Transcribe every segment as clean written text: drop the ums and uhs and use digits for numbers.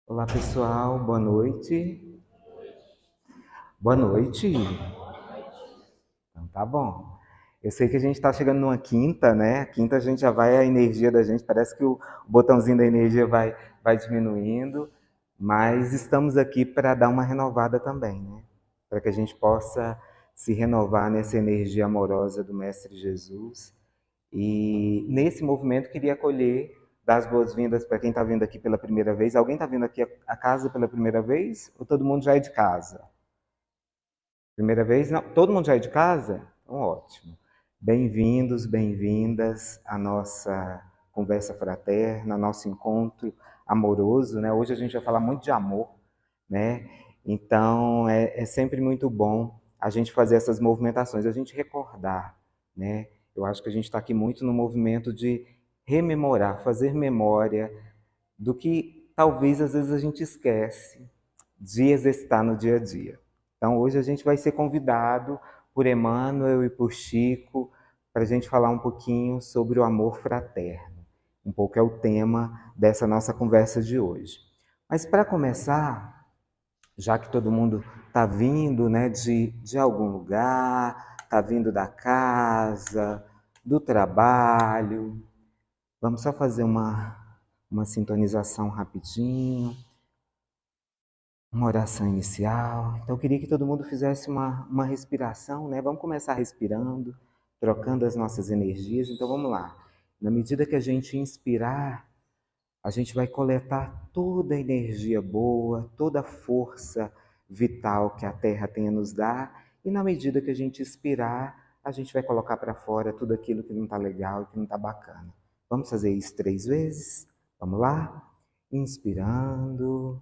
Olá pessoal, boa noite. Boa noite. Então tá bom. Eu sei que a gente está chegando numa quinta, né? Quinta a gente já vai, a energia da gente, parece que o botãozinho da energia vai diminuindo, mas estamos aqui para dar uma renovada também, né? Para que a gente possa se renovar nessa energia amorosa do Mestre Jesus. E nesse movimento queria acolher, dar as boas-vindas para quem está vindo aqui pela primeira vez. Alguém está vindo aqui a casa pela primeira vez? Ou todo mundo já é de casa? Primeira vez? Não, todo mundo já é de casa? Então, ótimo. Bem-vindos, bem-vindas à nossa conversa fraterna, ao nosso encontro amoroso, né? Hoje a gente vai falar muito de amor, né? Então, é sempre muito bom a gente fazer essas movimentações, a gente recordar, né? Eu acho que a gente está aqui muito no movimento de rememorar, fazer memória do que talvez às vezes a gente esquece de exercitar no dia a dia. Então hoje a gente vai ser convidado por Emmanuel e por Chico para a gente falar um pouquinho sobre o amor fraterno. Um pouco é o tema dessa nossa conversa de hoje. Mas para começar, já que todo mundo está vindo, né, de algum lugar, está vindo da casa, do trabalho, vamos só fazer uma sintonização rapidinho. Uma oração inicial. Então, eu queria que todo mundo fizesse uma respiração, né? Vamos começar respirando, trocando as nossas energias. Então, vamos lá. Na medida que a gente inspirar, a gente vai coletar toda a energia boa, toda a força vital que a Terra tem a nos dar. E na medida que a gente expirar, a gente vai colocar para fora tudo aquilo que não está legal e que não está bacana. Vamos fazer isso 3 vezes? Vamos lá? Inspirando.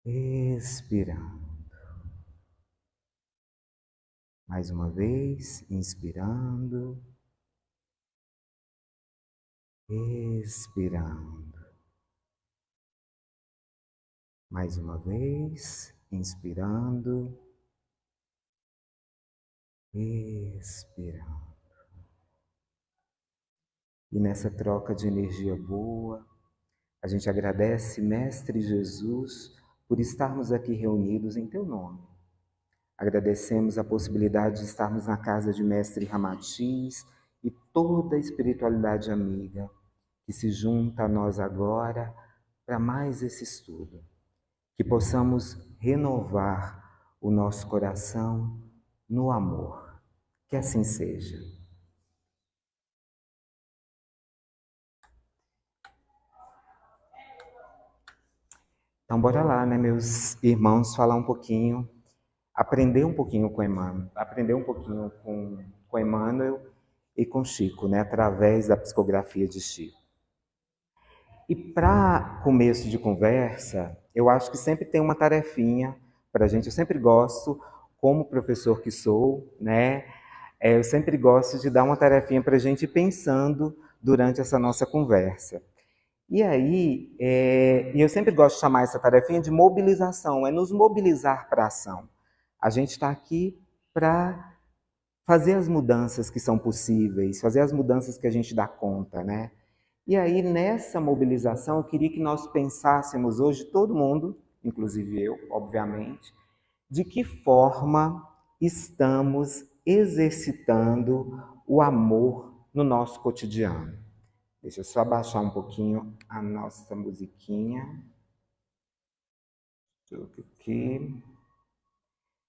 Expirando. Mais uma vez, inspirando, expirando. Mais uma vez, inspirando, expirando. E nessa troca de energia boa, a gente agradece, Mestre Jesus, por estarmos aqui reunidos em Teu nome. Agradecemos a possibilidade de estarmos na casa de Mestre Ramatiz e toda a espiritualidade amiga que se junta a nós agora para mais esse estudo. Que possamos renovar o nosso coração no amor. Que assim seja. Então, bora lá, né, meus irmãos, falar um pouquinho, aprender um pouquinho com Emmanuel, aprender um pouquinho com Emmanuel e com Chico, né, através da psicografia de Chico. E para começo de conversa, eu acho que sempre tem uma tarefinha para a gente. Eu sempre gosto, como professor que sou, né? Eu sempre gosto de dar uma tarefinha para a gente ir pensando durante essa nossa conversa. E aí, eu sempre gosto de chamar essa tarefinha de mobilização, é nos mobilizar para a ação. A gente está aqui para fazer as mudanças que são possíveis, fazer as mudanças que a gente dá conta, né? E aí, nessa mobilização, eu queria que nós pensássemos hoje, todo mundo, inclusive eu, obviamente, de que forma estamos exercitando o amor no nosso cotidiano. Deixa eu só baixar um pouquinho a nossa musiquinha. Aqui.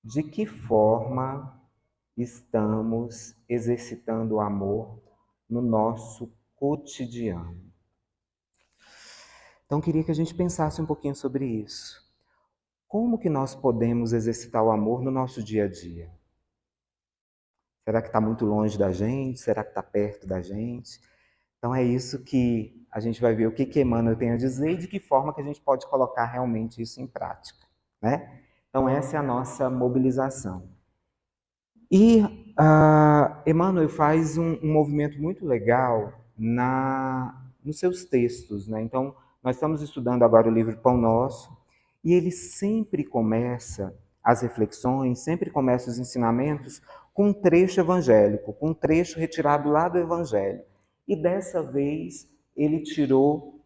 De que forma estamos exercitando o amor no nosso cotidiano? Então, queria que a gente pensasse um pouquinho sobre isso. Como que nós podemos exercitar o amor no nosso dia a dia? Será que está muito longe da gente? Será que está perto da gente? Então é isso que a gente vai ver o que Emmanuel tem a dizer e de que forma que a gente pode colocar realmente isso em prática, né? Então essa é a nossa mobilização. E Emmanuel faz um movimento muito legal nos seus textos, né? Então nós estamos estudando agora o livro Pão Nosso e ele sempre começa as reflexões, sempre começa os ensinamentos com um trecho evangélico, com um trecho retirado lá do Evangelho. E dessa vez ele tirou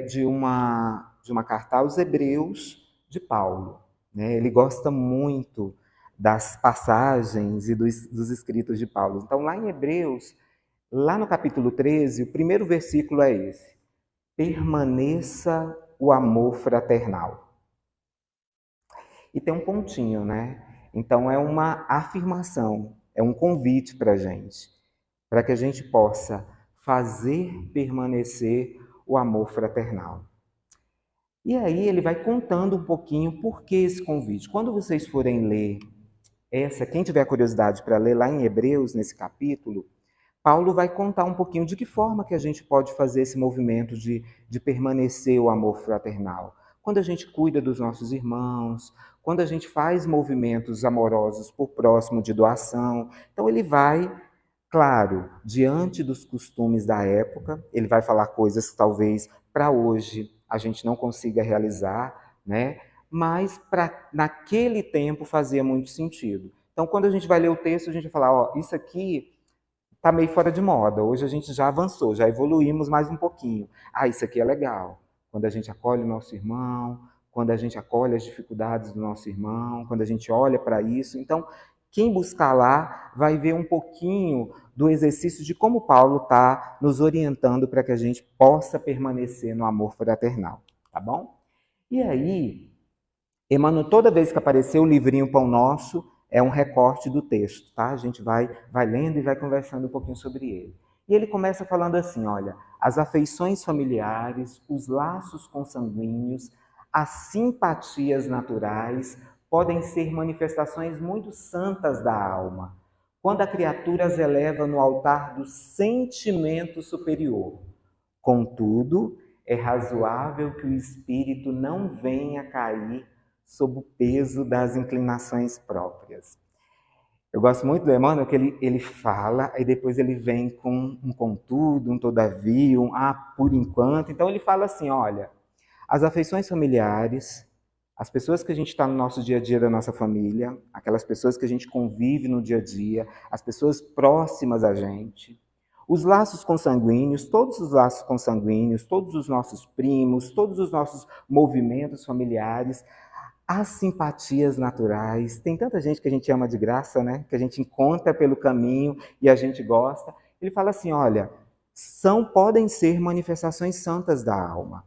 de uma carta aos Hebreus de Paulo. Né? Ele gosta muito das passagens e dos escritos de Paulo. Então, lá em Hebreus, lá no capítulo 13, o primeiro versículo é esse: permaneça o amor fraternal. E tem um pontinho, né? Então, é uma afirmação, é um convite para a gente, para que a gente possa fazer permanecer o amor fraternal. E aí ele vai contando um pouquinho por que esse convite. Quando vocês forem ler quem tiver curiosidade para ler lá em Hebreus, nesse capítulo, Paulo vai contar um pouquinho de que forma que a gente pode fazer esse movimento de permanecer o amor fraternal. Quando a gente cuida dos nossos irmãos, quando a gente faz movimentos amorosos por próximo de doação. Então ele vai, claro, diante dos costumes da época, ele vai falar coisas que talvez para hoje a gente não consiga realizar, né? Mas naquele tempo fazia muito sentido. Então, quando a gente vai ler o texto, a gente vai falar, ó, isso aqui está meio fora de moda. Hoje a gente já avançou, já evoluímos mais um pouquinho. Isso aqui é legal. Quando a gente acolhe o nosso irmão, quando a gente acolhe as dificuldades do nosso irmão, quando a gente olha para isso. Então, quem buscar lá vai ver um pouquinho do exercício de como Paulo está nos orientando para que a gente possa permanecer no amor fraternal. Tá bom? E aí, Emmanuel, toda vez que aparecer o livrinho Pão Nosso, é um recorte do texto, tá? A gente vai lendo e vai conversando um pouquinho sobre ele. E ele começa falando assim, olha, as afeições familiares, os laços consanguíneos, as simpatias naturais podem ser manifestações muito santas da alma, quando a criatura as eleva no altar do sentimento superior. Contudo, é razoável que o espírito não venha a cair sob o peso das inclinações próprias. Eu gosto muito do Emmanuel que ele fala, e depois ele vem com um contudo, um todavia, por enquanto. Então ele fala assim, olha, as afeições familiares, as pessoas que a gente está no nosso dia a dia da nossa família, aquelas pessoas que a gente convive no dia a dia, as pessoas próximas a gente, os laços consanguíneos, todos os laços consanguíneos, todos os nossos primos, todos os nossos movimentos familiares, as simpatias naturais. Tem tanta gente que a gente ama de graça, né? Que a gente encontra pelo caminho e a gente gosta. Ele fala assim, olha, podem ser manifestações santas da alma.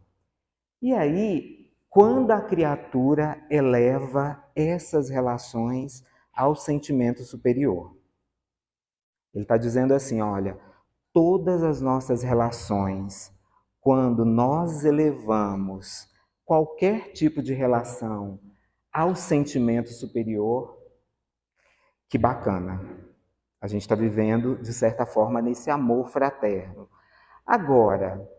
E aí, quando a criatura eleva essas relações ao sentimento superior. Ele está dizendo assim, olha, todas as nossas relações, quando nós elevamos qualquer tipo de relação ao sentimento superior, que bacana. A gente está vivendo, de certa forma, nesse amor fraterno. Agora,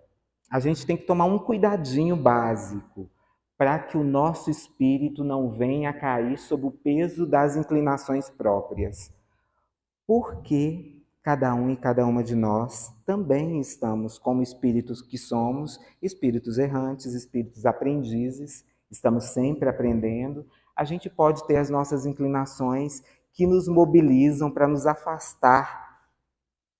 a gente tem que tomar um cuidadinho básico para que o nosso espírito não venha a cair sob o peso das inclinações próprias. Porque cada um e cada uma de nós também estamos, como espíritos que somos, espíritos errantes, espíritos aprendizes, estamos sempre aprendendo. A gente pode ter as nossas inclinações que nos mobilizam para nos afastar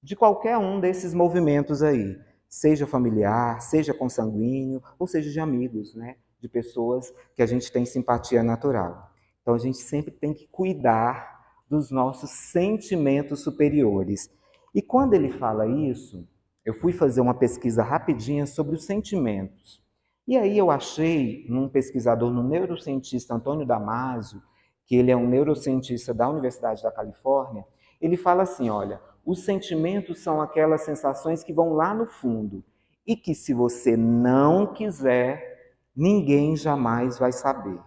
de qualquer um desses movimentos aí, seja familiar, seja consanguíneo, ou seja de amigos, né? De pessoas que a gente tem simpatia natural. Então a gente sempre tem que cuidar dos nossos sentimentos superiores. E quando ele fala isso, eu fui fazer uma pesquisa rapidinha sobre os sentimentos. E aí eu achei num pesquisador, no neurocientista Antônio Damasio, que ele é um neurocientista da Universidade da Califórnia, ele fala assim, olha, os sentimentos são aquelas sensações que vão lá no fundo e que se você não quiser, ninguém jamais vai saber.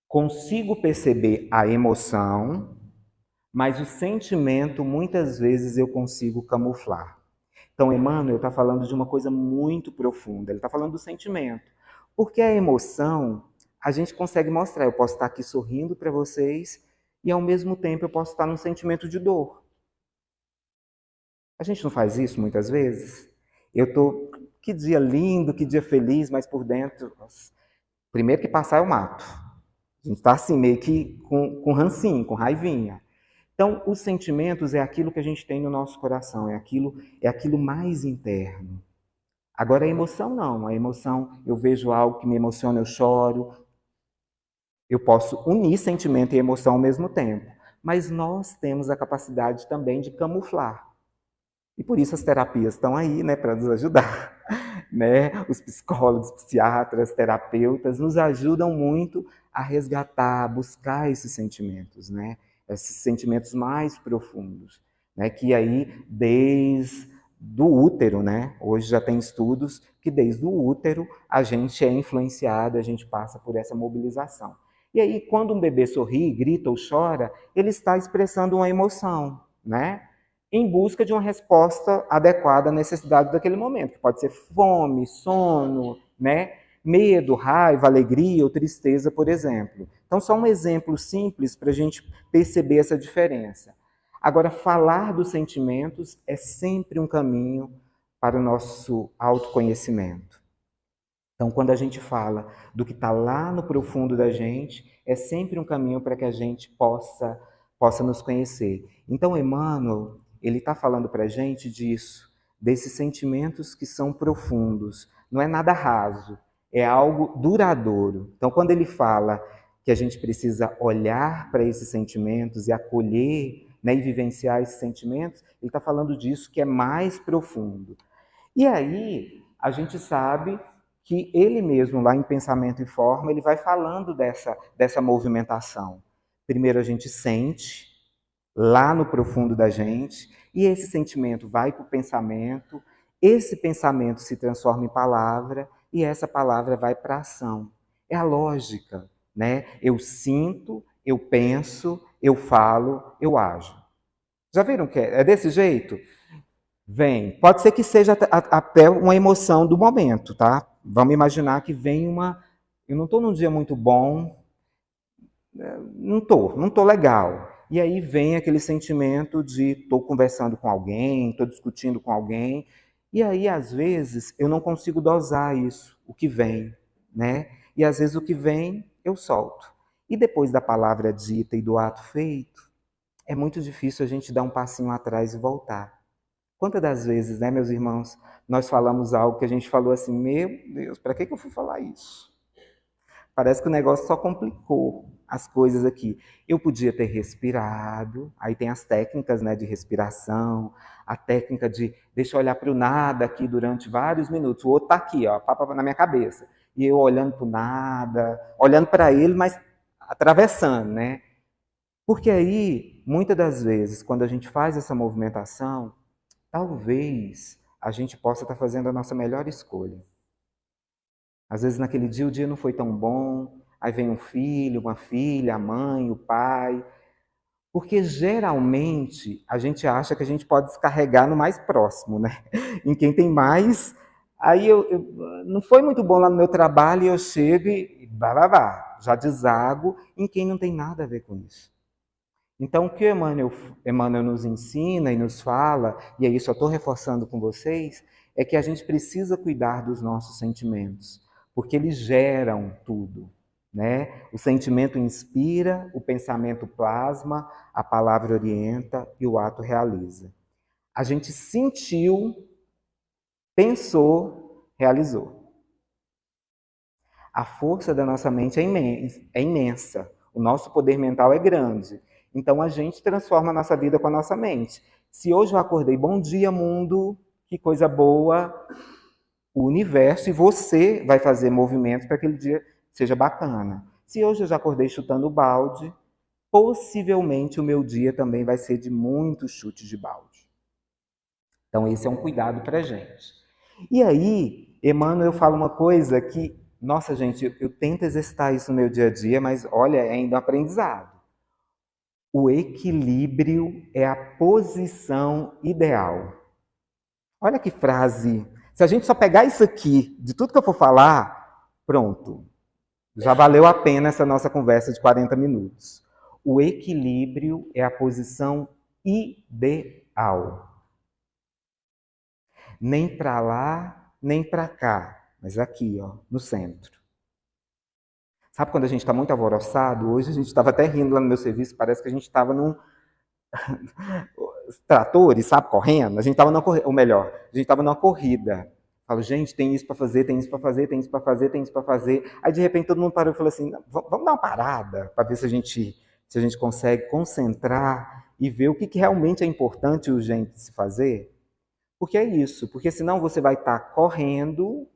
Consigo perceber a emoção, mas o sentimento muitas vezes eu consigo camuflar. Então, Emmanuel está falando de uma coisa muito profunda, ele está falando do sentimento. Porque a emoção, a gente consegue mostrar, eu posso estar aqui sorrindo para vocês e ao mesmo tempo eu posso estar num sentimento de dor. A gente não faz isso muitas vezes? Eu estou, que dia lindo, que dia feliz, mas por dentro, nossa, primeiro que passar eu mato. A gente está assim, meio que com rancinho, com raivinha. Então, os sentimentos é aquilo que a gente tem no nosso coração, é aquilo mais interno. Agora a emoção não, a emoção, eu vejo algo que me emociona, eu choro, eu posso unir sentimento e emoção ao mesmo tempo, mas nós temos a capacidade também de camuflar. E por isso as terapias estão aí, né, para nos ajudar. Né? Os psicólogos, psiquiatras, terapeutas nos ajudam muito a resgatar, a buscar esses sentimentos, né? Esses sentimentos mais profundos, né? Que aí desde do útero, né? Hoje já tem estudos que desde o útero a gente é influenciado, a gente passa por essa mobilização. E aí quando um bebê sorri, grita ou chora, ele está expressando uma emoção, né? Em busca de uma resposta adequada à necessidade daquele momento, que pode ser fome, sono, né? Medo, raiva, alegria ou tristeza, por exemplo. Então, só um exemplo simples para a gente perceber essa diferença. Agora, falar dos sentimentos é sempre um caminho para o nosso autoconhecimento. Então, quando a gente fala do que está lá no profundo da gente, é sempre um caminho para que a gente possa nos conhecer. Então, Emmanuel, ele está falando para a gente disso, desses sentimentos que são profundos. Não é nada raso, é algo duradouro. Então, quando ele fala que a gente precisa olhar para esses sentimentos e acolher, né, e vivenciar esses sentimentos, ele está falando disso que é mais profundo. E aí, a gente sabe que ele mesmo, lá em Pensamento e Forma, ele vai falando dessa movimentação. Primeiro a gente sente, lá no profundo da gente, e esse sentimento vai para o pensamento, esse pensamento se transforma em palavra, e essa palavra vai para a ação. É a lógica, né? Eu sinto, eu penso, eu falo, eu ajo. Já viram que é desse jeito? Vem. Pode ser que seja até uma emoção do momento, tá? Vamos imaginar que vem uma. Eu não estou num dia muito bom, não tô legal. E aí vem aquele sentimento de estou conversando com alguém, estou discutindo com alguém. E aí, às vezes, eu não consigo dosar isso, o que vem, né? E às vezes o que vem, eu solto. E depois da palavra dita e do ato feito, é muito difícil a gente dar um passinho atrás e voltar. Quantas das vezes, né, meus irmãos, nós falamos algo que a gente falou assim, meu Deus, para que eu fui falar isso? Parece que o negócio só complicou as coisas aqui. Eu podia ter respirado, aí tem as técnicas, né, de respiração, a técnica de deixa eu olhar para o nada aqui durante vários minutos. O outro está aqui, ó, na minha cabeça. E eu olhando para o nada, olhando para ele, mas atravessando, né? Porque aí, muitas das vezes, quando a gente faz essa movimentação, talvez a gente possa estar fazendo a nossa melhor escolha. Às vezes naquele dia o dia não foi tão bom, aí vem um filho, uma filha, a mãe, o pai, porque geralmente a gente acha que a gente pode descarregar no mais próximo, né? Em quem tem mais. Aí eu não foi muito bom lá no meu trabalho e eu chego e já desago em quem não tem nada a ver com isso. Então, o que Emmanuel nos ensina e nos fala, e aí só estou reforçando com vocês, é que a gente precisa cuidar dos nossos sentimentos, porque eles geram tudo. Né? O sentimento inspira, o pensamento plasma, a palavra orienta e o ato realiza. A gente sentiu, pensou, realizou. A força da nossa mente é imensa. O nosso poder mental é grande. Então a gente transforma a nossa vida com a nossa mente. Se hoje eu acordei, bom dia mundo, que coisa boa, o universo e você vai fazer movimentos para que aquele dia seja bacana. Se hoje eu já acordei chutando balde, possivelmente o meu dia também vai ser de muitos chutes de balde. Então esse é um cuidado para a gente. E aí, Emmanuel fala uma coisa que, nossa gente, eu tento exercitar isso no meu dia a dia, mas olha, é ainda um aprendizado. O equilíbrio é a posição ideal. Olha que frase. Se a gente só pegar isso aqui, de tudo que eu for falar, pronto. Já valeu a pena essa nossa conversa de 40 minutos. O equilíbrio é a posição ideal. Nem para lá, nem para cá, mas aqui, ó, no centro. Sabe quando a gente está muito alvoroçado? Hoje a gente estava até rindo lá no meu serviço, parece que a gente estava num tratores, sabe, correndo. A gente estava numa corrida, ou melhor, a gente estava numa corrida. Falo, gente, tem isso para fazer, tem isso para fazer, tem isso para fazer, tem isso para fazer. Aí de repente todo mundo parou e falou assim: vamos dar uma parada para ver se a gente consegue concentrar e ver o que, que realmente é importante e urgente de se fazer. Porque é isso, porque senão você vai estar correndo.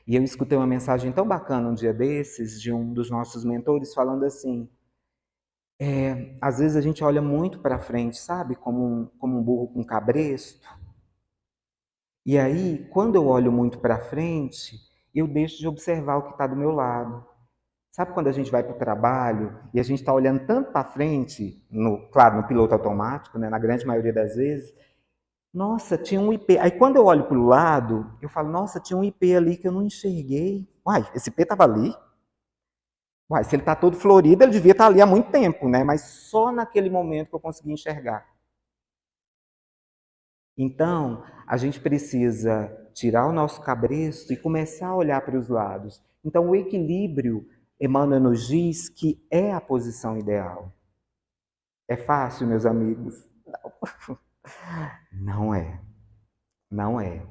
E eu escutei uma mensagem tão bacana um dia desses de um dos nossos mentores falando assim: às vezes a gente olha muito para frente, sabe, como um burro com cabresto. E aí, quando eu olho muito para frente, eu deixo de observar o que está do meu lado. Sabe quando a gente vai para o trabalho e a gente está olhando tanto para frente, claro, no piloto automático, né, na grande maioria das vezes, nossa, tinha um IP. Aí quando eu olho para o lado, eu falo, nossa, tinha um IP ali que eu não enxerguei. Uai, esse IP estava ali? Uai, se ele está todo florido, ele devia estar ali há muito tempo, né? Mas só naquele momento que eu consegui enxergar. Então, a gente precisa tirar o nosso cabresto e começar a olhar para os lados. Então, o equilíbrio, Emmanuel nos diz que é a posição ideal. É fácil, meus amigos? Não é. Não é.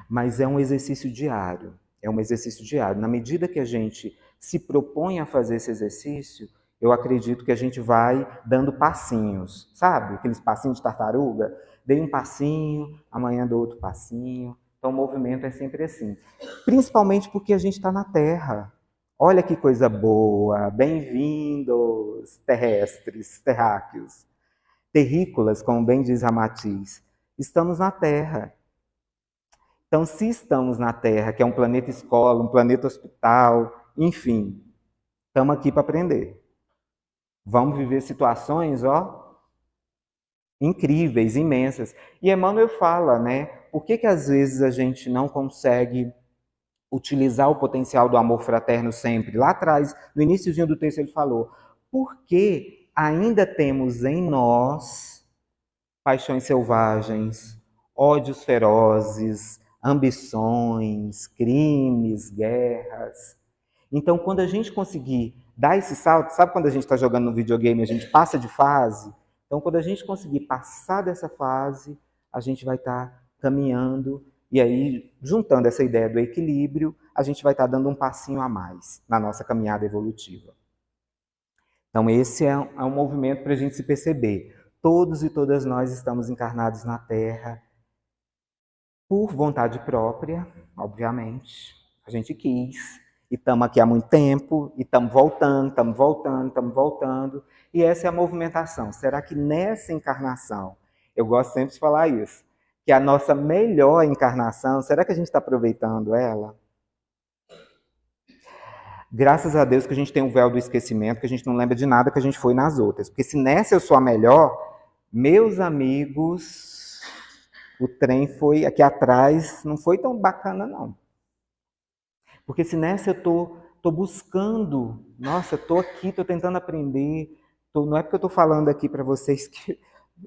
Mas é um exercício diário. É um exercício diário. Na medida que a gente se propõe a fazer esse exercício, eu acredito que a gente vai dando passinhos, sabe? Aqueles passinhos de tartaruga. Dei um passinho, amanhã dou outro passinho. Então o movimento é sempre assim. Principalmente porque a gente está na Terra. Olha que coisa boa. Bem-vindos, terrestres, terráqueos. Terrícolas, como bem diz Ramatiz. Estamos na Terra. Então, se estamos na Terra, que é um planeta escola, um planeta hospital, enfim, estamos aqui para aprender. Vamos viver situações, incríveis, imensas. E Emmanuel fala, né? Por que que às vezes a gente não consegue utilizar o potencial do amor fraterno sempre? Lá atrás, no iníciozinho do texto, ele falou: porque ainda temos em nós paixões selvagens, ódios ferozes, ambições, crimes, guerras. Então, quando a gente conseguir dar esse salto, sabe quando a gente está jogando no videogame e a gente passa de fase? Então, quando a gente conseguir passar dessa fase, a gente vai estar caminhando e aí, juntando essa ideia do equilíbrio, a gente vai estar dando um passinho a mais na nossa caminhada evolutiva. Então, esse é um movimento para a gente se perceber. Todos e todas nós estamos encarnados na Terra por vontade própria, obviamente. A gente quis, e estamos aqui há muito tempo, e estamos voltando, estamos voltando, estamos voltando. E essa é a movimentação. Será que nessa encarnação, eu gosto sempre de falar isso, que a nossa melhor encarnação, será que a gente está aproveitando ela? Graças a Deus que a gente tem um véu do esquecimento, que a gente não lembra de nada que a gente foi nas outras. Porque se nessa eu sou a melhor, meus amigos, o trem foi aqui atrás, não foi tão bacana não. Porque se nessa eu tô buscando, nossa, estou aqui, estou tentando aprender, não é porque eu estou falando aqui para vocês que,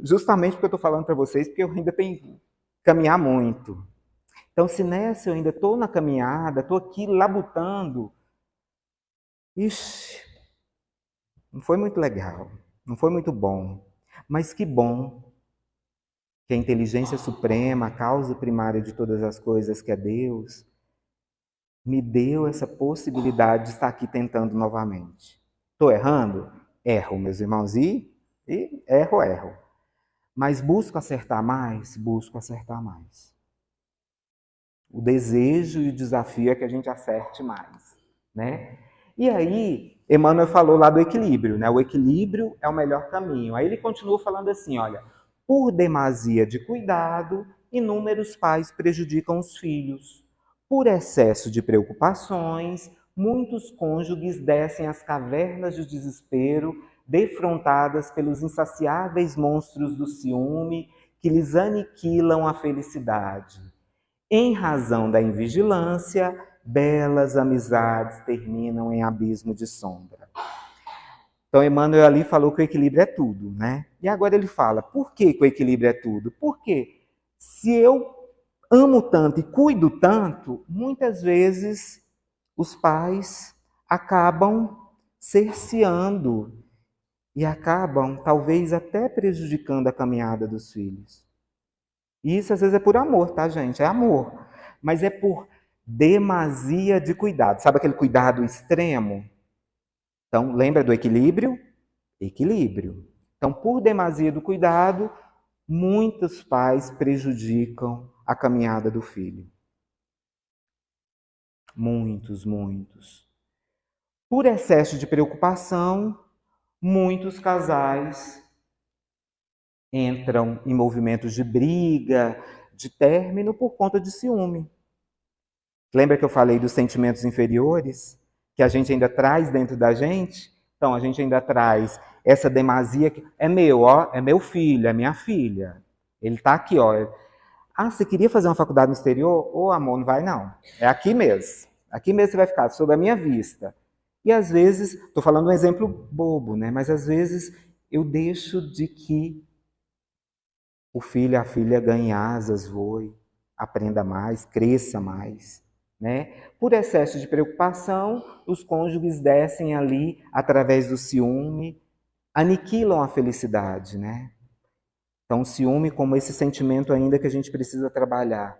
justamente porque eu estou falando para vocês, porque eu ainda tenho que caminhar muito. Então, se nessa eu ainda estou na caminhada, estou aqui labutando, ixi, não foi muito legal, não foi muito bom. Mas que bom que a inteligência suprema, a causa primária de todas as coisas, que é Deus, me deu essa possibilidade de estar aqui tentando novamente. Estou errando? Erro, meus irmãos, e erro. Mas busco acertar mais? Busco acertar mais. O desejo e o desafio é que a gente acerte mais, né? E aí, Emmanuel falou lá do equilíbrio, né? O equilíbrio é o melhor caminho. Aí ele continua falando assim, olha, por demasia de cuidado, inúmeros pais prejudicam os filhos. Por excesso de preocupações, muitos cônjuges descem às cavernas de desespero, defrontadas pelos insaciáveis monstros do ciúme que lhes aniquilam a felicidade. Em razão da invigilância, belas amizades terminam em abismo de sombra. Então, Emmanuel ali falou que o equilíbrio é tudo, né? E agora ele fala, por que o equilíbrio é tudo? Porque se eu amo tanto e cuido tanto, muitas vezes os pais acabam cerceando e acabam, talvez, até prejudicando a caminhada dos filhos. E isso, às vezes, é por amor, tá, gente? É amor. mas é por demasia de cuidado. Sabe aquele cuidado extremo? Então, lembra do equilíbrio? Equilíbrio. Então, por demasia do cuidado, muitos pais prejudicam a caminhada do filho. Muitos, muitos. Por excesso de preocupação, muitos casais entram em movimentos de briga, de término por conta de ciúme. Lembra que eu falei dos sentimentos inferiores? Que a gente ainda traz dentro da gente? Então, a gente ainda traz essa demasia que é meu, ó, é meu filho, é minha filha. Ele está aqui, ó. Ah, você queria fazer uma faculdade no exterior? Ô, amor, não vai não. É aqui mesmo. Aqui mesmo você vai ficar, sob a minha vista. E às vezes, estou falando um exemplo bobo, né? Mas às vezes eu deixo de que o filho, a filha ganhe asas, voe, aprenda mais, cresça mais. Né? Por excesso de preocupação, os cônjuges descem ali, através do ciúme, aniquilam a felicidade. Né? Então, o ciúme como esse sentimento ainda que a gente precisa trabalhar.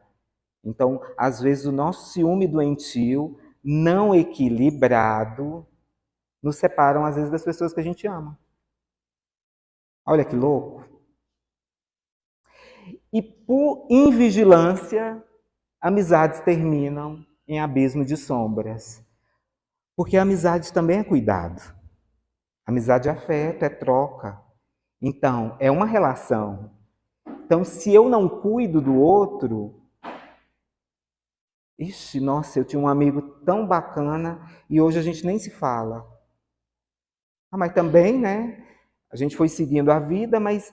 Então, às vezes, o nosso ciúme doentio, não equilibrado, nos separam, às vezes, das pessoas que a gente ama. Olha que louco. E por invigilância, amizades terminam em abismo de sombras. Porque a amizade também é cuidado. Amizade é afeto, é troca. Então, é uma relação. Então, se eu não cuido do outro, ixi, nossa, eu tinha um amigo tão bacana e hoje a gente nem se fala. Ah, mas também, né? A gente foi seguindo a vida, mas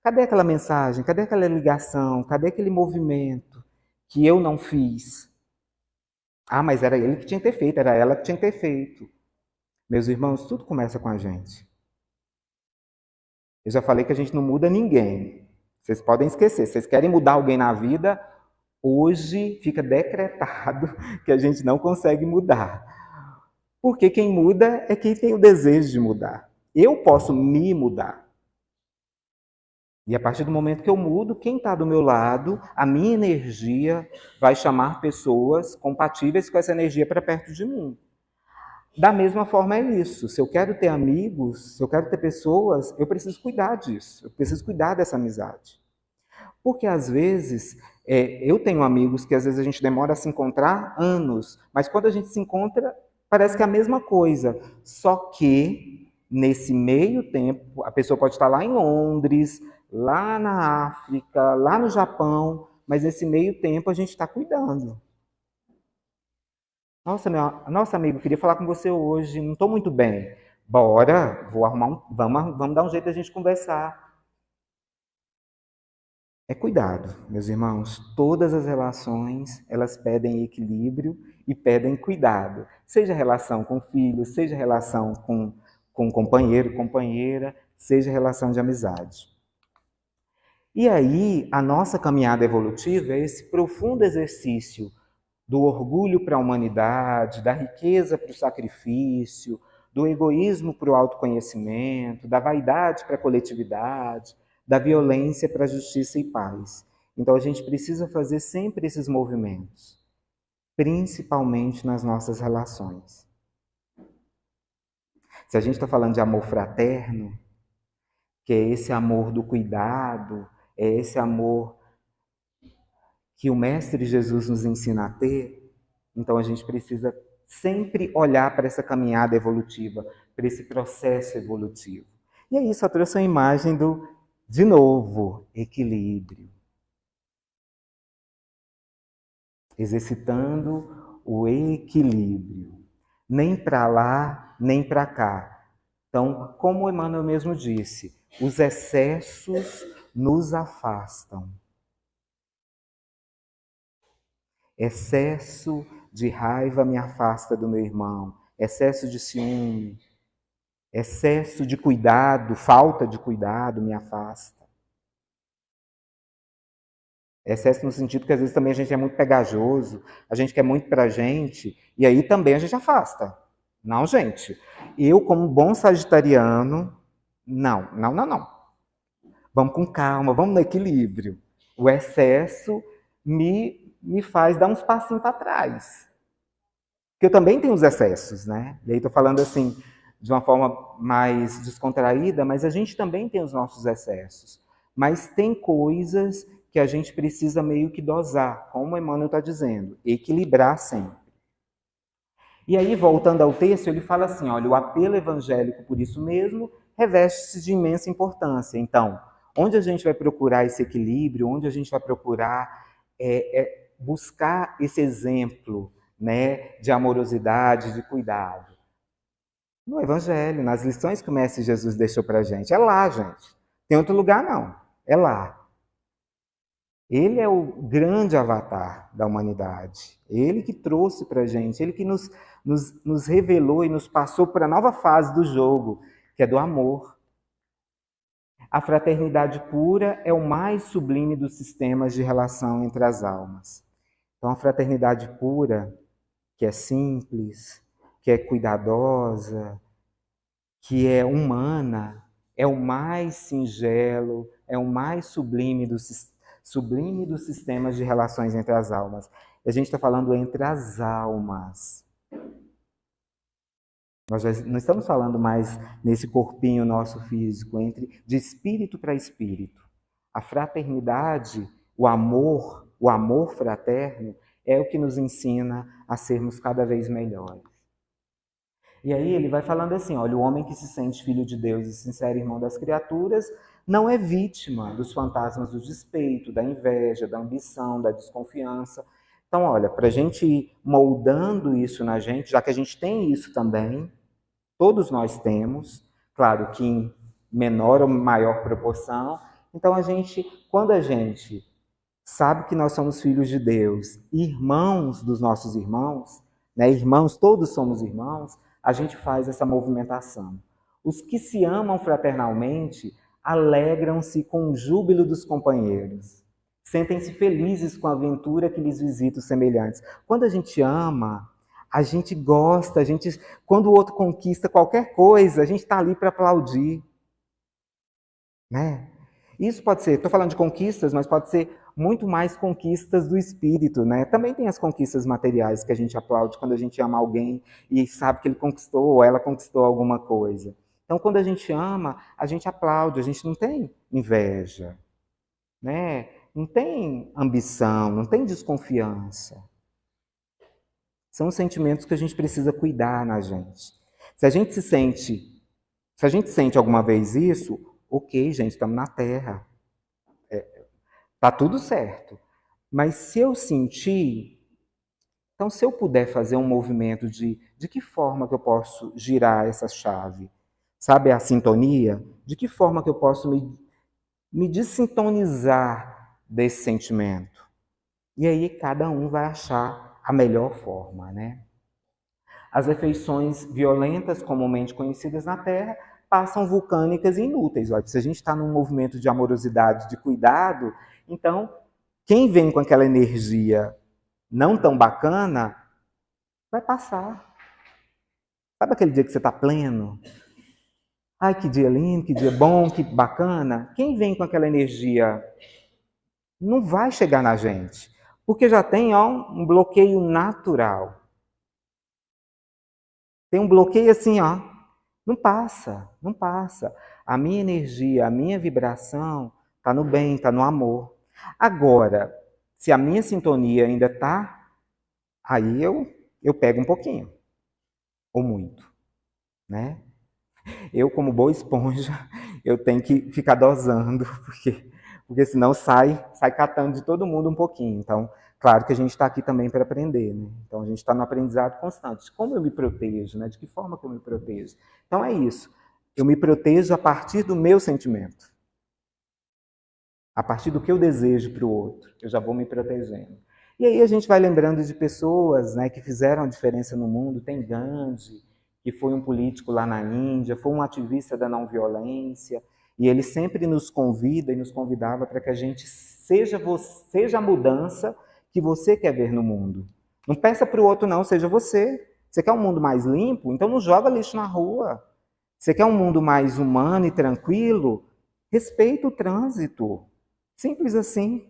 cadê aquela mensagem? Cadê aquela ligação? Cadê aquele movimento que eu não fiz? Ah, mas era ele que tinha que ter feito, era ela que tinha que ter feito. Meus irmãos, tudo começa com a gente. Eu já falei que a gente não muda ninguém. Vocês podem esquecer. Se vocês querem mudar alguém na vida, hoje fica decretado que a gente não consegue mudar. Porque quem muda é quem tem o desejo de mudar. Eu posso me mudar. E a partir do momento que eu mudo, quem está do meu lado, a minha energia vai chamar pessoas compatíveis com essa energia para perto de mim. Da mesma forma é isso. Se eu quero ter amigos, se eu quero ter pessoas, eu preciso cuidar disso. Eu preciso cuidar dessa amizade. Porque às vezes, eu tenho amigos que às vezes a gente demora a se encontrar anos, mas quando a gente se encontra, parece que é a mesma coisa. Só que, nesse meio tempo, a pessoa pode estar lá em Londres, lá na África, lá no Japão, mas nesse meio tempo a gente está cuidando. Nossa, amigo, queria falar com você hoje, não estou muito bem. Bora, vou arrumar vamos dar um jeito de a gente conversar. É cuidado, meus irmãos. Todas as relações, elas pedem equilíbrio e pedem cuidado. Seja relação com filho, seja relação com companheiro, companheira, seja relação de amizade. E aí, a nossa caminhada evolutiva é esse profundo exercício do orgulho para a humanidade, da riqueza para o sacrifício, do egoísmo para o autoconhecimento, da vaidade para a coletividade, da violência para a justiça e paz. Então a gente precisa fazer sempre esses movimentos, principalmente nas nossas relações. Se a gente está falando de amor fraterno, que é esse amor do cuidado, é esse amor que o Mestre Jesus nos ensina a ter, então a gente precisa sempre olhar para essa caminhada evolutiva, para esse processo evolutivo. E aí só trouxe a imagem do, de novo, equilíbrio. Exercitando o equilíbrio. Nem para lá, nem para cá. Então, como Emmanuel mesmo disse, os excessos nos afastam. Excesso de raiva me afasta do meu irmão. Excesso de ciúme, excesso de cuidado, falta de cuidado me afasta. Excesso no sentido que às vezes também a gente é muito pegajoso, a gente quer muito pra gente, e aí também a gente afasta. Não, gente. Eu, como bom sagitariano, não. Vamos com calma, vamos no equilíbrio. O excesso me me faz dar uns passinhos para trás. Porque eu também tenho os excessos, né? E aí estou falando assim, de uma forma mais descontraída, mas a gente também tem os nossos excessos. Mas tem coisas que a gente precisa meio que dosar, como o Emmanuel está dizendo, equilibrar sempre. E aí, voltando ao texto, ele fala assim, olha, o apelo evangélico, por isso mesmo, reveste-se de imensa importância. Então, onde a gente vai procurar esse equilíbrio, onde a gente vai procurar buscar esse exemplo, né, de amorosidade, de cuidado? No Evangelho, nas lições que o Mestre Jesus deixou para a gente. É lá, gente. Tem outro lugar, não. É lá. Ele é o grande avatar da humanidade. Ele que trouxe para a gente, ele que nos revelou e nos passou para a nova fase do jogo, que é do amor. A fraternidade pura é o mais sublime dos sistemas de relação entre as almas. Então, a fraternidade pura, que é simples, que é cuidadosa, que é humana, é o mais singelo, é o mais sublime dos sistemas de relações entre as almas. E a gente está falando entre as almas. Nós já não estamos falando mais nesse corpinho nosso físico, de espírito para espírito. A fraternidade, o amor fraterno, é o que nos ensina a sermos cada vez melhores. E aí ele vai falando assim, olha, o homem que se sente filho de Deus e sincero irmão das criaturas não é vítima dos fantasmas do despeito, da inveja, da ambição, da desconfiança. Então, olha, para a gente ir moldando isso na gente, já que a gente tem isso também, todos nós temos, claro que em menor ou maior proporção, então quando a gente sabe que nós somos filhos de Deus, irmãos dos nossos irmãos, né? Irmãos, todos somos irmãos, a gente faz essa movimentação. Os que se amam fraternalmente alegram-se com o júbilo dos companheiros. Sentem-se felizes com a aventura que lhes visita os semelhantes. Quando a gente ama, a gente gosta, quando o outro conquista qualquer coisa, a gente está ali para aplaudir. Né? Isso pode ser, estou falando de conquistas, mas pode ser muito mais conquistas do espírito, né? Também tem as conquistas materiais que a gente aplaude quando a gente ama alguém e sabe que ele conquistou ou ela conquistou alguma coisa. Então, quando a gente ama, a gente aplaude, a gente não tem inveja, né? Não tem ambição, não tem desconfiança. São sentimentos que a gente precisa cuidar na gente. Se a gente sente alguma vez isso, ok, gente, estamos na Terra. Tá tudo certo. Mas se eu sentir, então se eu puder fazer um movimento de que forma que eu posso girar essa chave? Sabe a sintonia? De que forma que eu posso me desintonizar desse sentimento? E aí cada um vai achar a melhor forma, né? As afeições violentas, comumente conhecidas na Terra, passam vulcânicas e inúteis. Olha, se a gente está num movimento de amorosidade, de cuidado, então quem vem com aquela energia não tão bacana, vai passar. Sabe aquele dia que você está pleno? Ai, que dia lindo, que dia bom, que bacana. Quem vem com aquela energia não vai chegar na gente, porque já tem um bloqueio natural. Tem um bloqueio assim, não passa, não passa. A minha energia, a minha vibração está no bem, está no amor. Agora, se a minha sintonia ainda está, aí eu pego um pouquinho, ou muito, né? Eu, como boa esponja, eu tenho que ficar dosando, porque senão sai catando de todo mundo um pouquinho. Então, claro que a gente está aqui também para aprender, né? Então, a gente está no aprendizado constante. Como eu me protejo, né? De que forma que eu me protejo? Então, é isso. Eu me protejo a partir do meu sentimento. A partir do que eu desejo para o outro, eu já vou me protegendo. E aí a gente vai lembrando de pessoas, né, que fizeram a diferença no mundo. Tem Gandhi, que foi um político lá na Índia, foi um ativista da não violência, e ele sempre nos convida e nos convidava para que a gente seja a mudança que você quer ver no mundo. Não peça para o outro não, seja você. Você quer um mundo mais limpo? Então não joga lixo na rua. Você quer um mundo mais humano e tranquilo? Respeita o trânsito. Simples assim.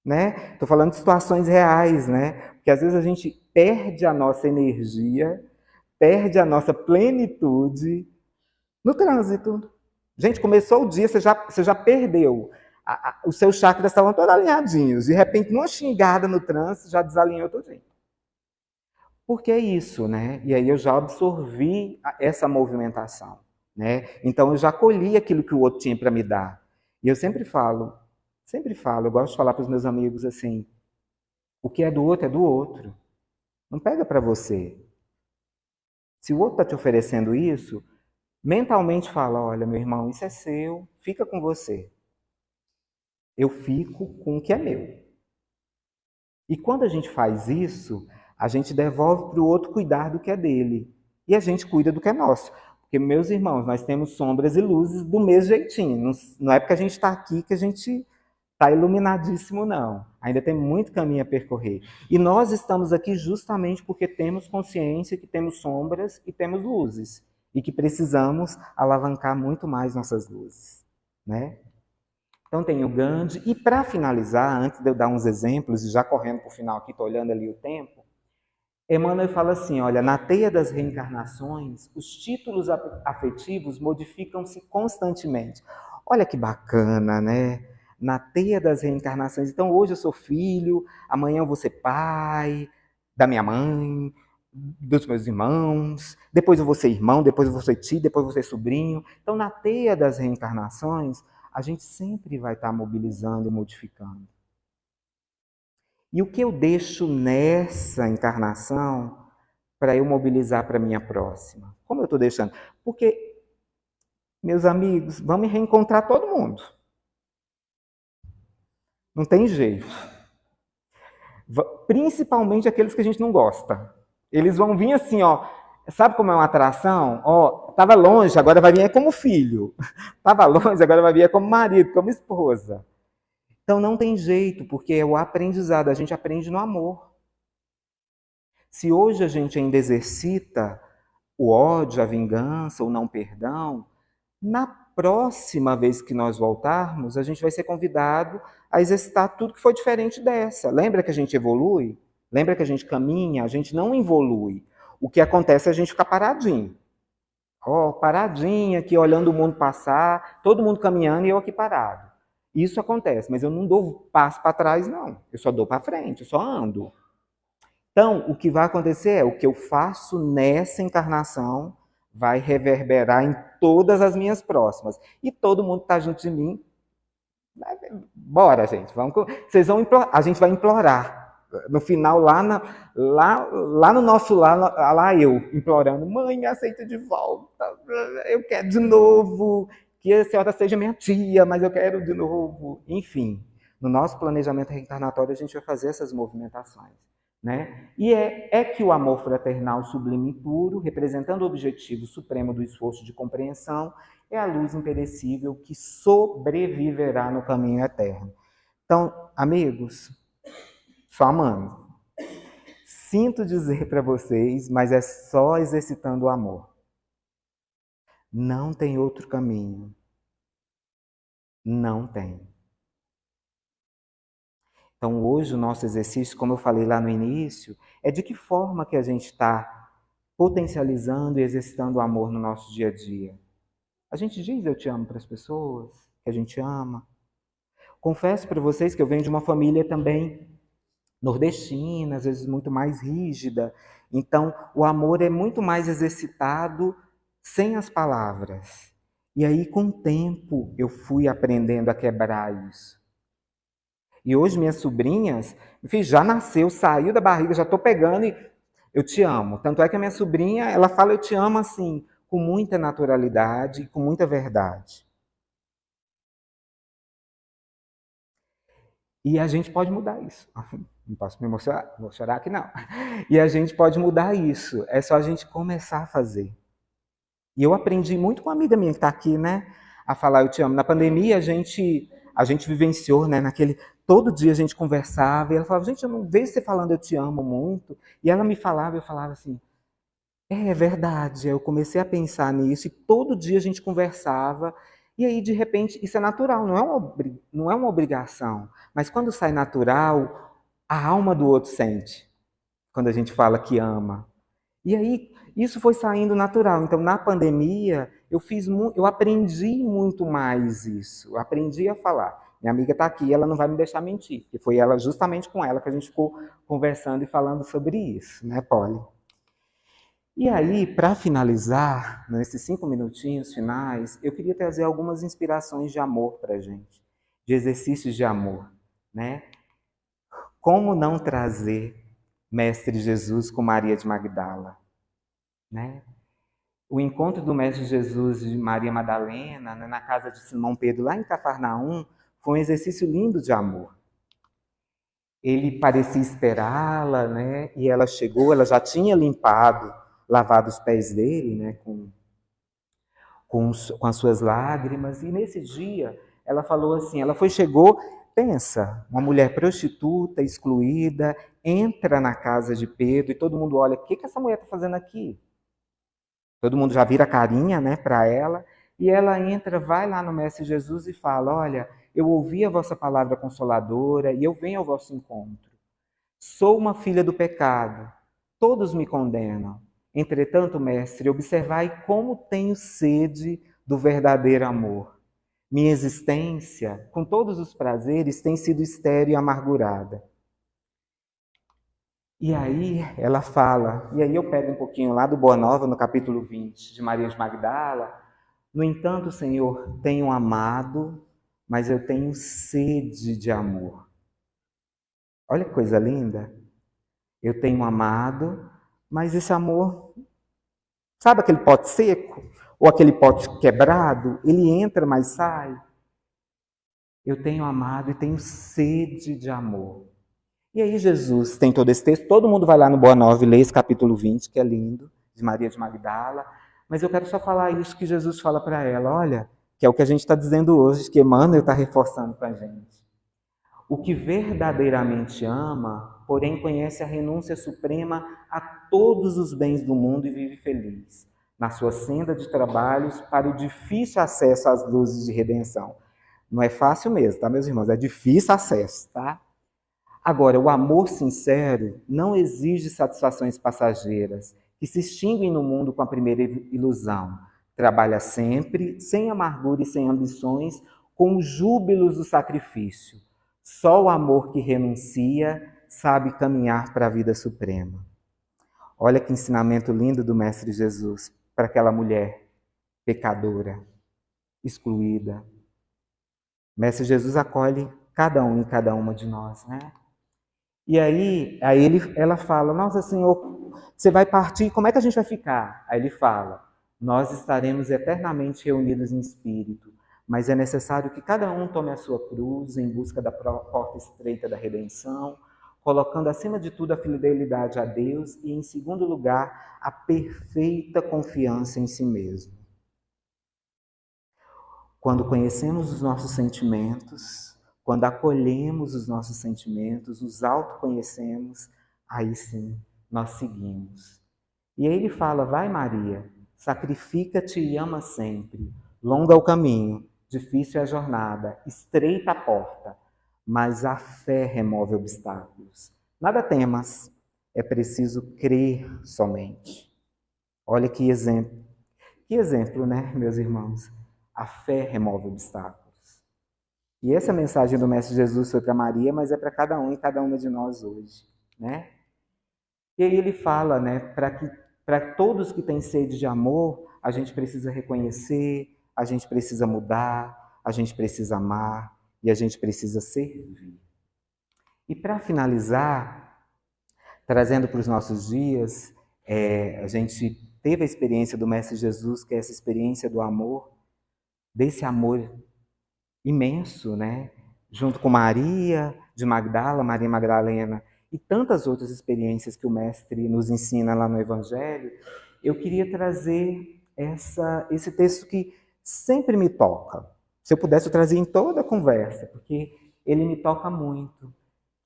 né? Estou falando de situações reais, né? Porque às vezes a gente perde a nossa energia, perde a nossa plenitude no trânsito. Gente, começou o dia, você já perdeu. Os seus chakras estavam todos alinhadinhos. De repente, numa xingada no trânsito, já desalinhou tudinho. Porque é isso, né? E aí eu já absorvi essa movimentação, né? Então eu já colhi aquilo que o outro tinha para me dar. E eu sempre falo, eu gosto de falar para os meus amigos assim: o que é do outro. Não pega para você. Se o outro está te oferecendo isso, mentalmente fala: olha, meu irmão, isso é seu, fica com você. Eu fico com o que é meu. E quando a gente faz isso, a gente devolve para o outro cuidar do que é dele. E a gente cuida do que é nosso. Porque, meus irmãos, nós temos sombras e luzes do mesmo jeitinho. Não é porque a gente está aqui que a gente está iluminadíssimo, não. Ainda tem muito caminho a percorrer. E nós estamos aqui justamente porque temos consciência que temos sombras e temos luzes. E que precisamos alavancar muito mais nossas luzes. Né? Então tem o Gandhi. E para finalizar, antes de eu dar uns exemplos, e já correndo para o final aqui, estou olhando ali o tempo, Emmanuel fala assim, olha, na teia das reencarnações, os títulos afetivos modificam-se constantemente. Olha que bacana, né? Na teia das reencarnações. Então hoje eu sou filho, amanhã eu vou ser pai da minha mãe, dos meus irmãos, depois eu vou ser irmão, depois eu vou ser tio, depois eu vou ser sobrinho. Então na teia das reencarnações, a gente sempre vai estar mobilizando e modificando. E o que eu deixo nessa encarnação para eu mobilizar para a minha próxima? Como eu estou deixando? Porque, meus amigos, vamos reencontrar todo mundo. Não tem jeito. Principalmente aqueles que a gente não gosta. Eles vão vir assim, ó. Sabe como é uma atração? Ó, estava longe, agora vai vir como filho. Estava longe, agora vai vir como marido, como esposa. Então não tem jeito, porque é o aprendizado, a gente aprende no amor. Se hoje a gente ainda exercita o ódio, a vingança, o não perdão, na próxima vez que nós voltarmos, a gente vai ser convidado a exercitar tudo que foi diferente dessa. Lembra que a gente evolui? Lembra que a gente caminha? A gente não evolui. O que acontece é a gente ficar paradinho. Paradinha aqui, olhando o mundo passar, todo mundo caminhando e eu aqui parado. Isso acontece, mas eu não dou passo para trás, não. Eu só dou para frente, eu só ando. Então, o que vai acontecer é o que eu faço nessa encarnação vai reverberar em todas as minhas próximas. E todo mundo que está junto de mim, bora, gente, vamos, vocês vão implorar, a gente vai implorar. No final, lá no nosso lar, lá eu, implorando, mãe, me aceita de volta, eu quero de novo, que a senhora seja minha tia, mas eu quero de novo. Enfim, no nosso planejamento reencarnatório, a gente vai fazer essas movimentações. Né? E é que o amor fraternal sublime e puro, representando o objetivo supremo do esforço de compreensão, é a luz imperecível que sobreviverá no caminho eterno. Então, amigos, só amando. Sinto dizer para vocês, mas é só exercitando o amor. Não tem outro caminho. Não tem. Então, hoje o nosso exercício, como eu falei lá no início, é de que forma que a gente está potencializando e exercitando o amor no nosso dia a dia. A gente diz eu te amo para as pessoas, que a gente ama. Confesso para vocês que eu venho de uma família também nordestina, às vezes muito mais rígida. Então, o amor é muito mais exercitado sem as palavras. E aí, com o tempo, eu fui aprendendo a quebrar isso. E hoje minhas sobrinhas, enfim, já nasceu, saiu da barriga, já estou pegando e eu te amo. Tanto é que a minha sobrinha, ela fala eu te amo assim, com muita naturalidade, com muita verdade. E a gente pode mudar isso. Não posso me emocionar, vou chorar aqui não. E a gente pode mudar isso. É só a gente começar a fazer. E eu aprendi muito com uma amiga minha que está aqui, né? A falar eu te amo. Na pandemia a gente vivenciou, né? Todo dia a gente conversava e ela falava, gente, eu não vejo você falando eu te amo muito. E ela me falava, eu falava assim, é verdade. Eu comecei a pensar nisso e todo dia a gente conversava E aí, de repente, isso é natural, não é uma obrigação. Mas quando sai natural, a alma do outro sente, quando a gente fala que ama. E aí, isso foi saindo natural. Então, na pandemia, eu aprendi muito mais isso. Eu aprendi a falar. Minha amiga está aqui, ela não vai me deixar mentir, porque foi ela, justamente com ela, que a gente ficou conversando e falando sobre isso, né, Polly? E aí, para finalizar, nesses 5 minutinhos finais, eu queria trazer algumas inspirações de amor para a gente, de exercícios de amor, né? Como não trazer Mestre Jesus com Maria de Magdala, né? O encontro do Mestre Jesus e Maria Madalena, né, na casa de Simão Pedro, lá em Cafarnaum, foi um exercício lindo de amor. Ele parecia esperá-la, né? E ela chegou, ela já tinha lavado os pés dele, né? Com as suas lágrimas. E nesse dia, ela falou assim, chegou, pensa, uma mulher prostituta, excluída, entra na casa de Pedro e todo mundo olha, o que essa mulher está fazendo aqui? Todo mundo já vira a carinha, né, para ela, e ela entra, vai lá no Mestre Jesus e fala, olha, eu ouvi a vossa palavra consoladora e eu venho ao vosso encontro. Sou uma filha do pecado, todos me condenam. Entretanto, mestre, observai como tenho sede do verdadeiro amor. Minha existência, com todos os prazeres, tem sido estéril e amargurada. E aí ela fala, e aí eu pego um pouquinho lá do Boa Nova, no capítulo 20, de Maria de Magdala. No entanto, Senhor, tenho amado, mas eu tenho sede de amor. Olha que coisa linda. Eu tenho amado, mas esse amor, sabe aquele pote seco? Ou aquele pote quebrado? Ele entra, mas sai. Eu tenho amado e tenho sede de amor. E aí Jesus tem todo esse texto, todo mundo vai lá no Boa Nova e lê esse capítulo 20, que é lindo, de Maria de Magdala. Mas eu quero só falar isso que Jesus fala para ela, olha, que é o que a gente está dizendo hoje, que Emmanuel está reforçando para a gente. O que verdadeiramente ama, porém conhece a renúncia suprema a todos os bens do mundo e vive feliz, na sua senda de trabalhos para o difícil acesso às luzes de redenção. Não é fácil mesmo, tá, meus irmãos? É difícil acesso, tá? Agora, o amor sincero não exige satisfações passageiras, que se extinguem no mundo com a primeira ilusão. Trabalha sempre, sem amargura e sem ambições, com os júbilos do sacrifício. Só o amor que renuncia sabe caminhar para a vida suprema. Olha que ensinamento lindo do Mestre Jesus para aquela mulher pecadora, excluída. O Mestre Jesus acolhe cada um e cada uma de nós, né? E aí ela fala, nossa Senhor, você vai partir, como é que a gente vai ficar? Aí ele fala, nós estaremos eternamente reunidos em espírito, mas é necessário que cada um tome a sua cruz em busca da porta estreita da redenção, colocando acima de tudo a fidelidade a Deus e, em segundo lugar, a perfeita confiança em si mesmo. Quando conhecemos os nossos sentimentos, quando acolhemos os nossos sentimentos, os autoconhecemos, aí sim nós seguimos. E aí ele fala, vai Maria, sacrifica-te e ama sempre. Longo é o caminho, difícil é a jornada, estreita a porta, mas a fé remove obstáculos. Nada temas, é preciso crer somente. Olha que exemplo, né, meus irmãos? A fé remove obstáculos. E essa mensagem do Mestre Jesus foi para Maria, mas é para cada um e cada uma de nós hoje, né? E aí ele fala, né, para todos que têm sede de amor, a gente precisa reconhecer, a gente precisa mudar, a gente precisa amar e a gente precisa servir. E para finalizar, trazendo para os nossos dias, a gente teve a experiência do Mestre Jesus, que é essa experiência do amor, desse amor imenso, né? Junto com Maria de Magdala, Maria Magdalena e tantas outras experiências que o Mestre nos ensina lá no Evangelho, eu queria trazer esse texto que sempre me toca. Se eu pudesse, eu trazia em toda a conversa, porque ele me toca muito,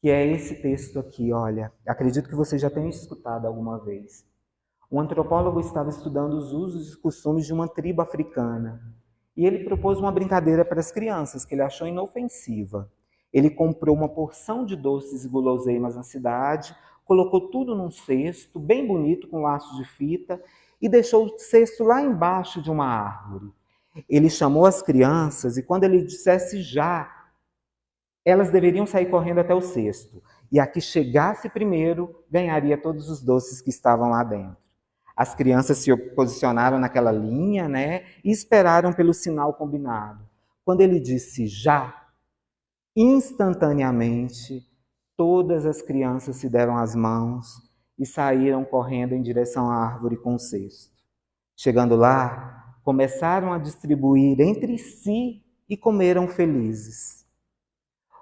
que é esse texto aqui, olha, acredito que vocês já tenham escutado alguma vez. Um antropólogo estava estudando os usos e costumes de uma tribo africana. E ele propôs uma brincadeira para as crianças, que ele achou inofensiva. Ele comprou uma porção de doces e guloseimas na cidade, colocou tudo num cesto, bem bonito, com laços de fita, e deixou o cesto lá embaixo de uma árvore. Ele chamou as crianças e quando ele dissesse já, elas deveriam sair correndo até o cesto. E a que chegasse primeiro ganharia todos os doces que estavam lá dentro. As crianças se posicionaram naquela linha, né, e esperaram pelo sinal combinado. Quando ele disse já, instantaneamente, todas as crianças se deram as mãos e saíram correndo em direção à árvore com o cesto. Chegando lá, começaram a distribuir entre si e comeram felizes.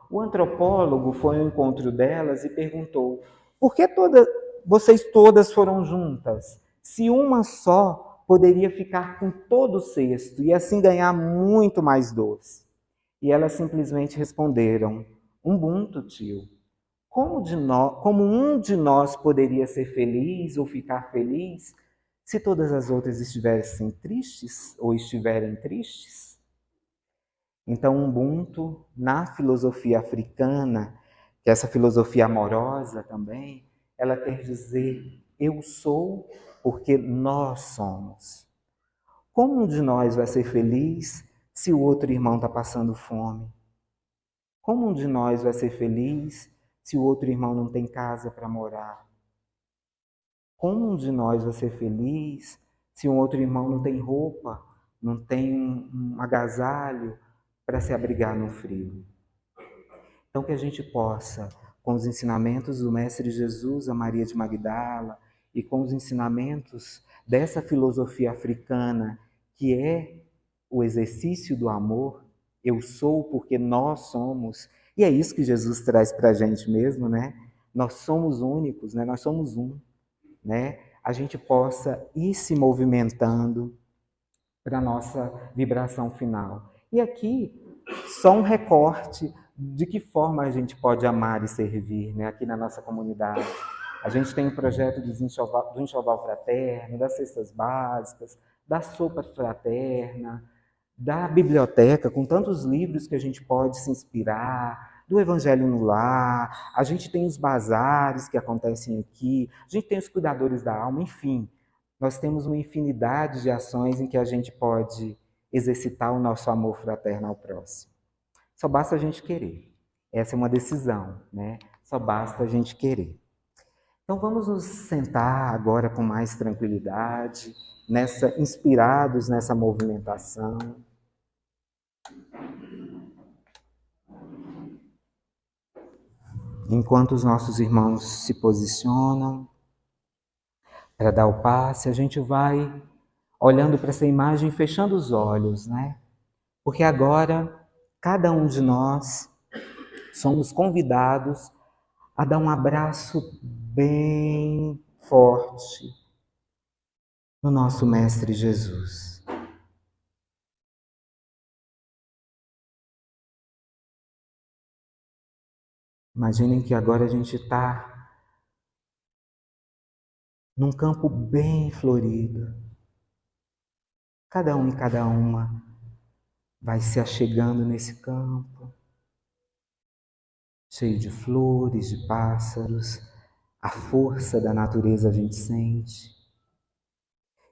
O antropólogo foi ao encontro delas e perguntou: por que vocês todas foram juntas? Se uma só poderia ficar com todo o cesto e assim ganhar muito mais doce. E elas simplesmente responderam: Ubuntu, tio. Como um de nós poderia ser feliz ou ficar feliz se todas as outras estivessem tristes ou estiverem tristes? Então, Ubuntu, na filosofia africana, que é essa filosofia amorosa também, ela quer dizer eu sou porque nós somos. Como um de nós vai ser feliz se o outro irmão está passando fome? Como um de nós vai ser feliz se o outro irmão não tem casa para morar? Como um de nós vai ser feliz se um outro irmão não tem roupa, não tem um agasalho para se abrigar no frio? Então, que a gente possa, com os ensinamentos do Mestre Jesus a Maria de Magdala e com os ensinamentos dessa filosofia africana, que é o exercício do amor, eu sou porque nós somos, e é isso que Jesus traz para a gente mesmo, né? Nós somos únicos, né? Nós somos um, né? A gente possa ir se movimentando para a nossa vibração final. E aqui, só um recorte de que forma a gente pode amar e servir, né? Aqui na nossa comunidade. A gente tem o projeto do enxoval fraterno, das cestas básicas, da sopa fraterna, da biblioteca, com tantos livros que a gente pode se inspirar, do Evangelho no Lar, a gente tem os bazares que acontecem aqui, a gente tem os cuidadores da alma, enfim. Nós temos uma infinidade de ações em que a gente pode exercitar o nosso amor fraterno ao próximo. Só basta a gente querer. Essa é uma decisão, né? Só basta a gente querer. Então vamos nos sentar agora com mais tranquilidade, inspirados nessa movimentação. Enquanto os nossos irmãos se posicionam para dar o passe, a gente vai olhando para essa imagem, fechando os olhos, né? Porque agora, cada um de nós somos convidados a dar um abraço bem forte no nosso Mestre Jesus. Imaginem que agora a gente está num campo bem florido. Cada um e cada uma vai se achegando nesse campo, cheio de flores, de pássaros, a força da natureza a gente sente.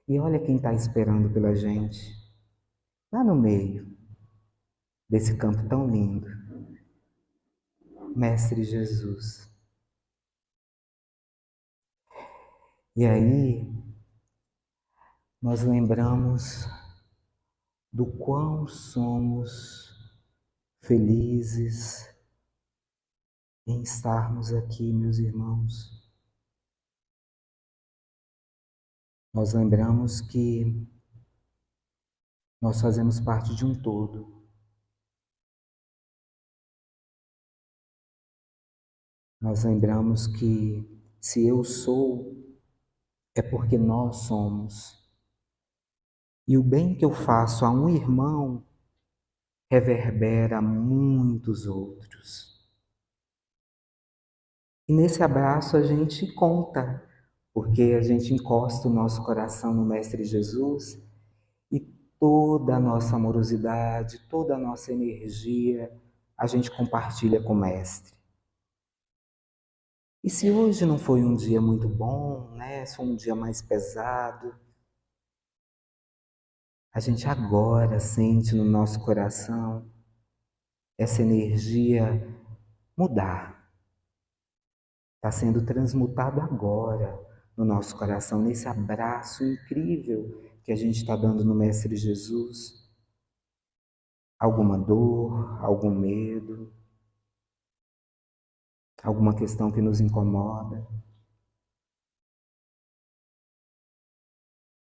E olha quem está esperando pela gente, lá no meio desse campo tão lindo, Mestre Jesus. E aí, nós lembramos do quão somos felizes em estarmos aqui, meus irmãos. Nós lembramos que nós fazemos parte de um todo. Nós lembramos que se eu sou, é porque nós somos. E o bem que eu faço a um irmão reverbera a muitos outros. E nesse abraço a gente conta, porque a gente encosta o nosso coração no Mestre Jesus e toda a nossa amorosidade, toda a nossa energia, a gente compartilha com o Mestre. E se hoje não foi um dia muito bom, né? Se foi um dia mais pesado, a gente agora sente no nosso coração essa energia mudar. Está sendo transmutado agora no nosso coração, nesse abraço incrível que a gente está dando no Mestre Jesus. Alguma dor, algum medo, alguma questão que nos incomoda.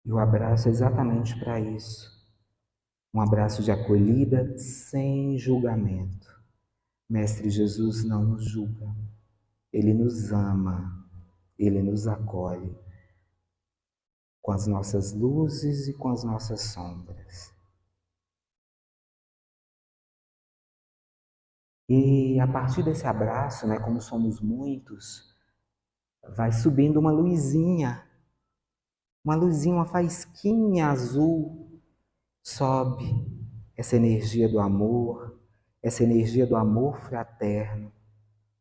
E o abraço é exatamente para isso. Um abraço de acolhida sem julgamento. Mestre Jesus não nos julga. Ele nos ama. Ele nos acolhe. Com as nossas luzes e com as nossas sombras. E a partir desse abraço, né, como somos muitos, vai subindo uma luzinha, uma faísquinha azul, sobe essa energia do amor fraterno,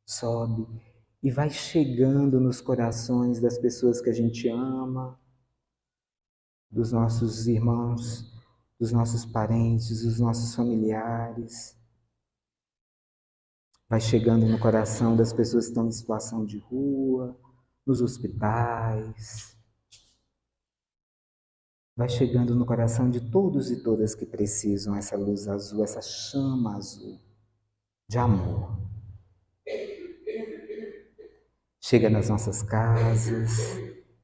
sobe e vai chegando nos corações das pessoas que a gente ama, dos nossos irmãos, dos nossos parentes, dos nossos familiares. Vai chegando no coração das pessoas que estão em situação de rua, nos hospitais. Vai chegando no coração de todos e todas que precisam essa luz azul, essa chama azul de amor. Chega nas nossas casas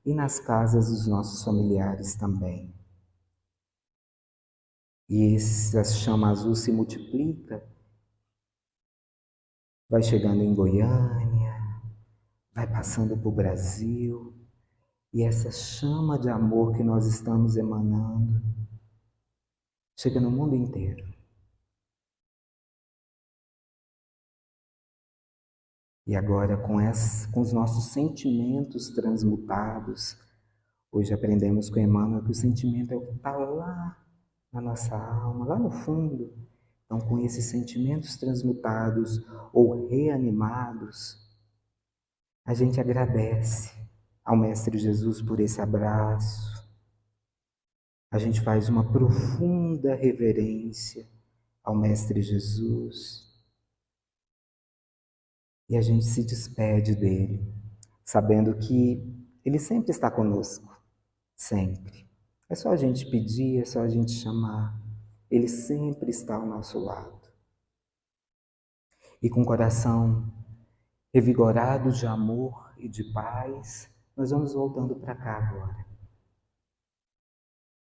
e nas casas dos nossos familiares também. E essa chama azul se multiplica, vai chegando em Goiânia, vai passando para o Brasil, e essa chama de amor que nós estamos emanando chega no mundo inteiro. E agora, com os nossos sentimentos transmutados, hoje aprendemos com Emmanuel que o sentimento é o que está lá na nossa alma, lá no fundo. Então, com esses sentimentos transmutados ou reanimados, a gente agradece ao Mestre Jesus por esse abraço. A gente faz uma profunda reverência ao Mestre Jesus. E a gente se despede dele, sabendo que ele sempre está conosco, sempre. É só a gente pedir, é só a gente chamar. Ele sempre está ao nosso lado. E com o coração revigorado de amor e de paz, nós vamos voltando para cá agora.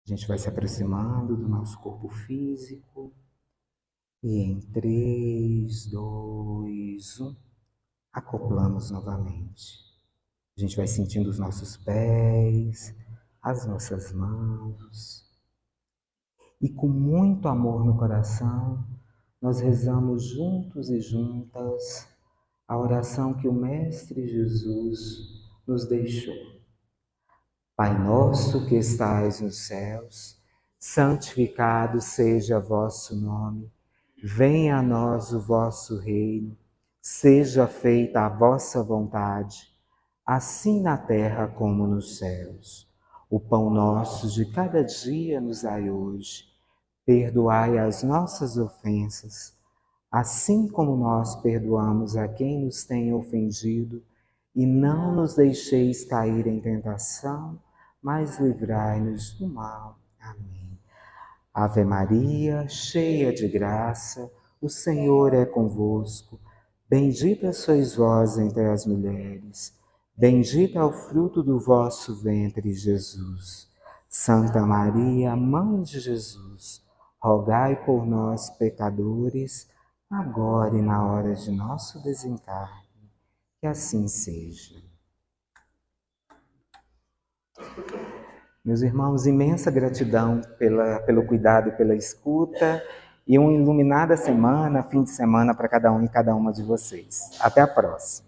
A gente vai se aproximando do nosso corpo físico. E em 3, 2, 1, acoplamos novamente. A gente vai sentindo os nossos pés, as nossas mãos. E com muito amor no coração, nós rezamos juntos e juntas a oração que o Mestre Jesus nos deixou. Pai nosso que estais nos céus, santificado seja vosso nome. Venha a nós o vosso reino. Seja feita a vossa vontade, assim na terra como nos céus. O pão nosso de cada dia nos dai hoje. Perdoai as nossas ofensas, assim como nós perdoamos a quem nos tem ofendido, e não nos deixeis cair em tentação, mas livrai-nos do mal. Amém. Ave Maria, cheia de graça, o Senhor é convosco. Bendita sois vós entre as mulheres, bendito é o fruto do vosso ventre, Jesus. Santa Maria, Mãe de Jesus, rogai por nós, pecadores, agora e na hora de nosso desencarne. Que assim seja. Meus irmãos, imensa gratidão pelo cuidado e pela escuta, e uma iluminada semana, fim de semana para cada um e cada uma de vocês. Até a próxima.